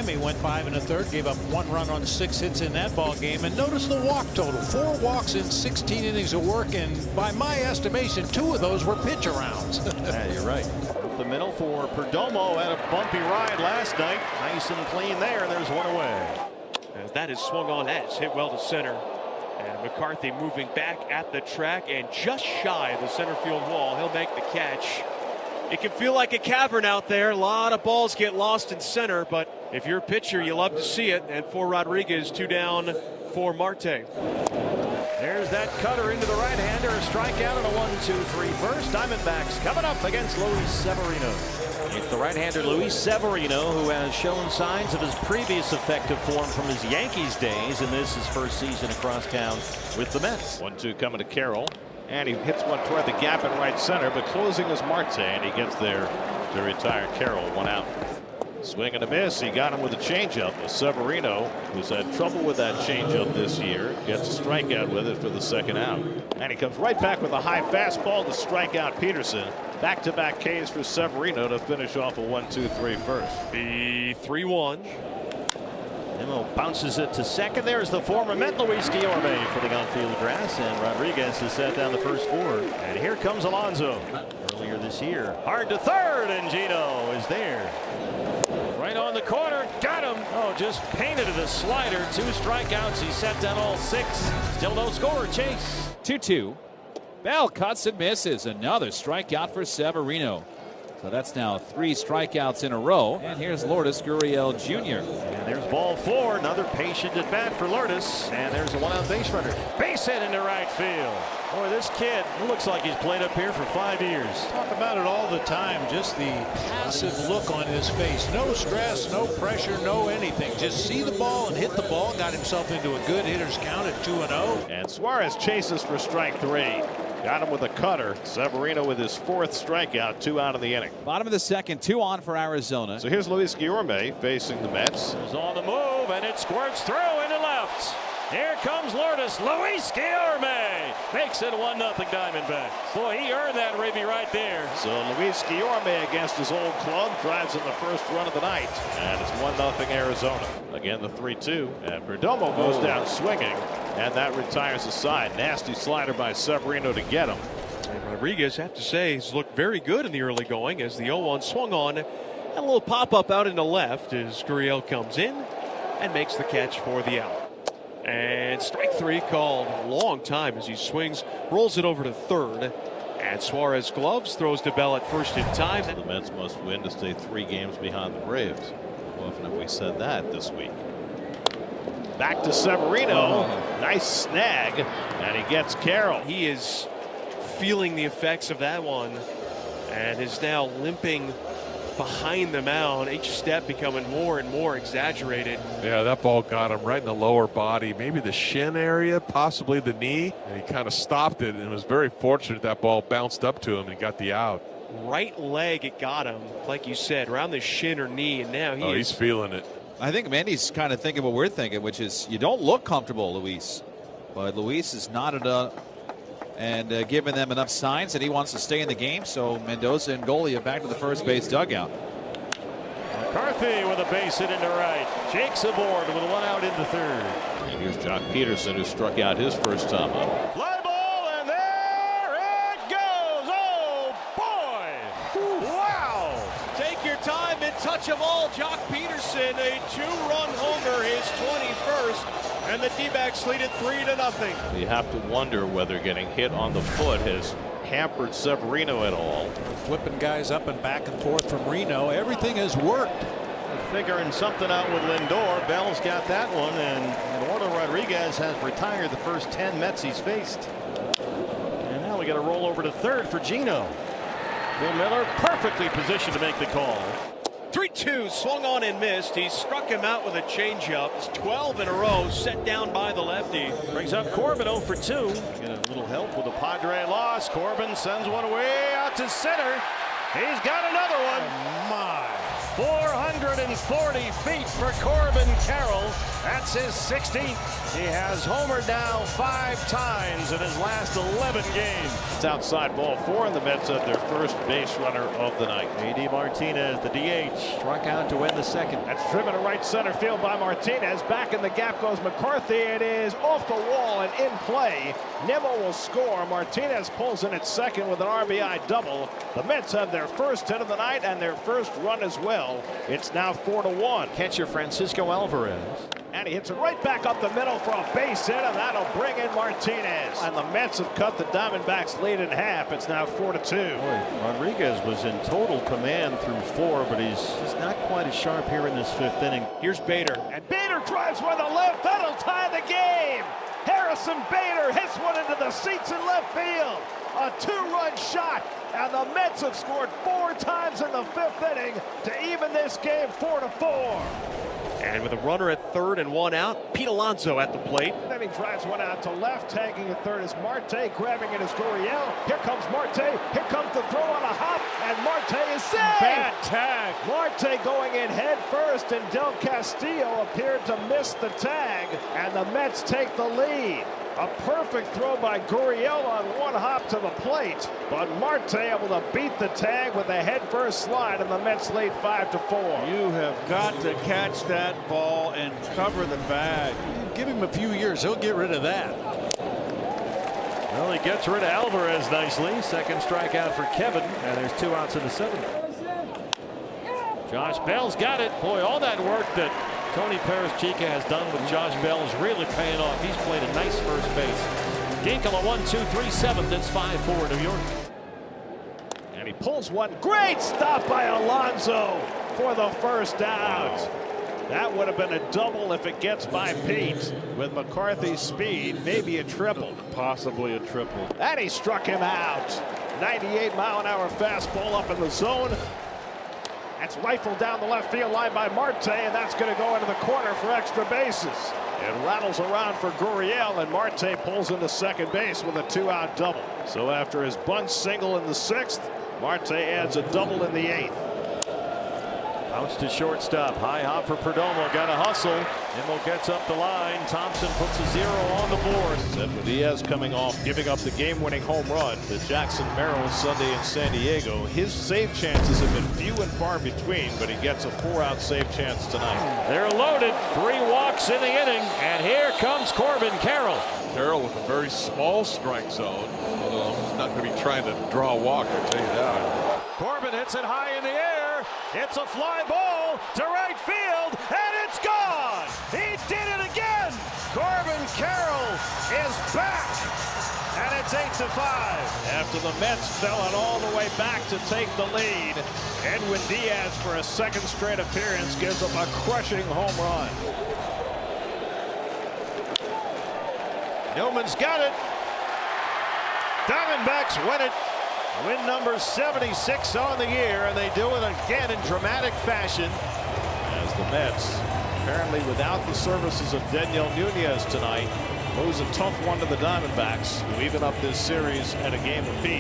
Miami went 5 1/3, gave up 1 run on 6 hits in that ball game. And notice the walk total: 4 walks in 16 innings of work, and by my estimation, 2 of those were pitch arounds. Yeah, you're right. The middle for Perdomo. Had a bumpy ride last night. Nice and clean there, and there's 1 away. As that is swung on, that's hit well to center. And McCarthy moving back at the track and just shy of the center field wall. He'll make the catch. It can feel like a cavern out there. A lot of balls get lost in center, but if you're a pitcher, you love to see it. And for Rodriguez, 2 down for Marte. There's that cutter into the right-hander. A strikeout and a 1-2-3 first. Diamondbacks coming up against Luis Severino. It's the right-hander Luis Severino, who has shown signs of his previous effective form from his Yankees days, and this is his first season across town with the Mets. 1-2 coming to Carroll, and he hits one toward the gap in right center, but closing is Marte, and he gets there to retire Carroll. 1 out. Swing and a miss. He got him with a changeup. Severino, who's had trouble with that changeup this year, gets a strikeout with it for the 2nd out. And he comes right back with a high fastball to strike out Peterson. Back-to-back Ks for Severino to finish off a 1-2-3 first. The 3-1. Nimmo bounces it to second. There's the former Met, Luis Guillorme, for the on-field grass, and Rodriguez has set down the first 4. And here comes Alonso. Earlier this year, hard to third, and Gino is there. Right on the corner, got him. Oh, just painted it a slider. 2 strikeouts. He set down all 6. Still no score. Chase. 2-2. Bell cuts and misses. Another strikeout for Severino. So that's now 3 strikeouts in a row. And here's Lourdes Gurriel Jr. And there's ball 4. Another patient at bat for Lourdes. And there's a 1-out base runner. Base hit into right field. Boy, this kid looks like he's played up here for 5 years. Talk about it all the time. Just the passive look on his face. No stress, no pressure, no anything. Just see the ball and hit the ball. Got himself into a good hitter's count at 2-0. And Suarez chases for strike 3. Got him with a cutter. Severino with his 4th strikeout. 2 out of the inning. Bottom of the 2nd, 2 on for Arizona. So here's Luis Guillorme facing the Mets. He's on the move, and it squirts through into left. Here comes Lourdes. Luis Guillorme makes it 1-0 Diamondbacks. Boy, he earned that ribby right there. So Luis Guillorme against his old club drives in the first run of the night. And it's 1-0 Arizona. Again, the 3-2. And Perdomo goes down swinging. And that retires the side. Nasty slider by Severino to get him. And Rodriguez, have to say, has looked very good in the early going as the 0-1 swung on. And a little pop-up out into left as Gurriel comes in and makes the catch for the out. And strike 3 called. Long time as he swings, rolls it over to third. And Suarez gloves, throws to Bell at first in time. The Mets must win to stay 3 games behind the Braves. How often have we said that this week? Back to Severino. Nice snag. And he gets Carroll. He is feeling the effects of that one and is now limping behind the mound, each step becoming more and more exaggerated. Yeah, that ball got him right in the lower body, maybe the shin area, possibly the knee, and he kind of stopped it and was very fortunate that ball bounced up to him and got the out. Right leg, it got him, like you said, around the shin or knee, and now he's feeling it. I think Mandy's kind of thinking what we're thinking, which is you don't look comfortable, Luis. But Luis has nodded up and given them enough signs that he wants to stay in the game. So Mendoza and Golia back to the first base dugout. McCarthy with a base hit into right. Jake's aboard with a 1 out into third. And here's Jock Peterson, who struck out his first time up. Fly ball, and there it goes. Oh, boy. Wow. Take your time and touch of all. Jock Peterson, a 2-run homer, his 21st. And the D-backs lead it 3-0. You have to wonder whether getting hit on the foot has hampered Severino at all. Flipping guys up and back and forth from Reno. Everything has worked. Figuring something out with Lindor. Bell's got that one, and Eduardo Rodriguez has retired the first 10 Mets he's faced. And now we got to roll over to third for Gino. Bill Miller perfectly positioned to make the call. 3-2 swung on and missed. He struck him out with a changeup. It's 12 in a row, set down by the lefty. Brings up Corbin 0 for 2. Get a little help with the Padre loss. Corbin sends one way out to center. He's got another one. My. 440 feet for Corbin Carroll. That's his 16th. He has homered now 5 times in his last 11 games. It's outside ball 4, and the Mets have their first base runner of the night. A.D. Martinez, the DH, struck out to win the second. That's driven to right center field by Martinez. Back in the gap goes McCarthy. It is off the wall and in play. Nimmo will score. Martinez pulls in at second with an RBI double. The Mets have their first hit of the night and their first run as well. It's now 4-1. Catcher Francisco Alvarez. And he hits it right back up the middle for a base hit, and that'll bring in Martinez. And the Mets have cut the Diamondbacks lead in half. It's now 4-2. Boy, Rodriguez was in total command through 4, but he's not quite as sharp here in this 5th inning. Here's Bader. And Bader drives one to left. That'll tie the game. Harrison Bader hits one into the seats in left field. A 2-run shot, and the Mets have scored 4 times in the 5th inning to even this game 4-4. And with a runner at third and 1 out, Pete Alonso at the plate. And then he drives one out to left. Tagging at third is Marte. Grabbing it is Gurriel. Here comes Marte. Here comes the throw on a hop. And Marte is saved. Bad tag. Marte going in head first, and Del Castillo appeared to miss the tag. And the Mets take the lead. A perfect throw by Gurriel on one hop to the plate, but Marte able to beat the tag with a head-first slide, and the Mets lead 5-4. You have got to catch that ball and cover the bag. Give him a few years, he'll get rid of that. Well, he gets rid of Alvarez nicely. Second strikeout for Kevin, and there's 2 outs in the 7th. Josh Bell's got it. Boy, all that work that Tony Perez-Chica has done with Josh Bell is really paying off. He's played a nice first base. Ginkel a 1-2-3 7th. It's 5-4 New York. And he pulls one. Great stop by Alonso for the first out. That would have been a double if it gets by Pete. With McCarthy's speed, maybe a triple. Possibly a triple. And he struck him out. 98-mile-an-hour fastball up in the zone. That's rifled down the left field line by Marte, and that's going to go into the corner for extra bases. It rattles around for Gurriel, and Marte pulls into second base with a 2-out double. So after his bunt single in the 6th, Marte adds a double in the 8th. Bounce to shortstop. High hop for Perdomo. Got a hustle. Nimmo gets up the line. Thompson puts a 0 on the board. Edwin Diaz coming off, giving up the game-winning home run to Jackson Merrill Sunday in San Diego. His save chances have been few and far between, but he gets a 4-out save chance tonight. They're loaded. 3 walks in the inning, and here comes Corbin Carroll. Carroll with a very small strike zone, although he's not going to be trying to draw a walk, I'll tell you that. Corbin hits it high in the air. It's a fly ball to right field, and it's gone. He did it again. Corbin Carroll is back, and it's 8-5. After the Mets fell it all the way back to take the lead, Edwin Diaz, for a second straight appearance, gives up a crushing home run. Newman's got it. Diamondbacks win it. Win number 76 on the year, and they do it again in dramatic fashion. As the Mets, apparently without the services of Daniel Nunez tonight, pose a tough one to the Diamondbacks, who even up this series at a game apiece.